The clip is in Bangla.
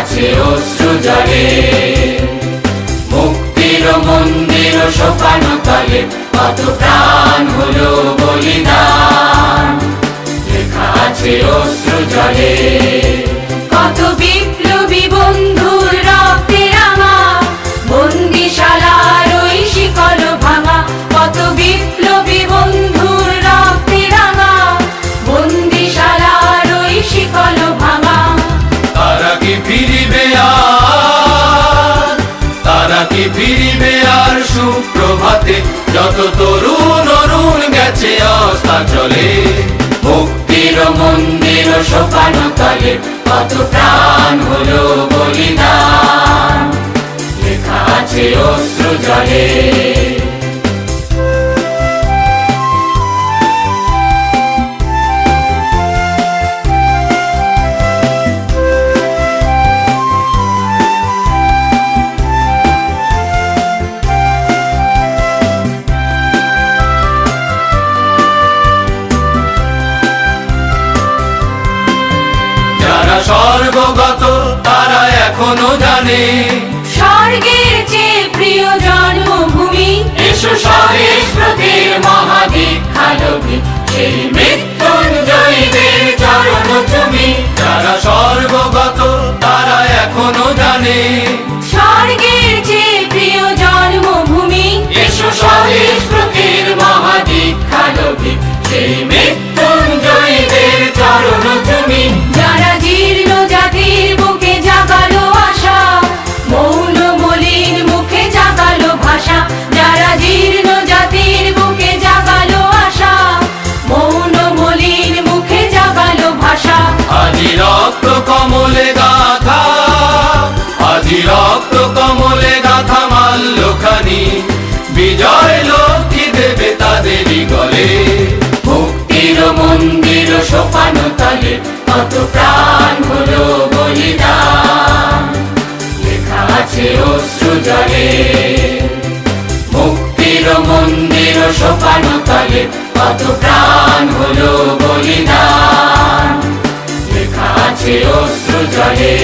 আছে অশ্রু জলে। মুক্তির মন্দির সোপানো তলে কত প্রাণ হলো বলিদান, লেখা আছে অশ্রু জলে। কত বিপ্লবী বন্ধুর রক্তে রাঙা, বন্দিশালার ওই শিকল ভাঙা। কত বিপ্লবী বন্ধুর রক্তে রাঙা, বন্দিশালার ওই শিকল ভাঙা। তারা কি ফিরিবে আর, তারা কি ফিরিবে আর সুপ্রভাতে, যত তরুণ অরুণ গেছে অস্তাচলে। মুক্তির মন্দির সোপানো তলে কত প্রাণ হলো বলিদান, লেখা আছে অশ্রু জলে। স্বর্গগত তারা এখনো জানে, স্বর্গের চেয়ে প্রিয় জন্মভূমি। এসো স্বদেশ ব্রতের মহাদীক্ষালোভী, সেই মৃত্যুঞ্জয়ীদের চরণ চুমি। যারা স্বর্গগত তারা এখনো জানে, স্বর্গের চেয়ে প্রিয় জন্মভূমি। এসো স্বদেশ ব্রতের মহাদীক্ষালোভী, সেই মৃত্যুঞ্জয়ীদের চরণ চুমি। যারা জীর্ণ জাতির বুকে জাগালো আশা, মৌন মলিন মুখে জাগালো ভাষা। যারা জীর্ণ জাতির বুকে জাগালো আশা, মৌন মলিন মুখে জাগালো ভাষা। আজি রক্ত কমলে গাথা, আজি রক্ত কমলে গাথা মাল্যখানি, বিজয় লক্ষ্মী দেবে তাদেরই গলে। মুক্তির মন্দির সোপানো তলে কত প্রাণ হলো বলিদান, লেখা আছে অশ্রু জলে। মুক্তির মন্দির সোপানো তলে কত প্রাণ হলো বলিদান, লেখা আছে অশ্রু জলে।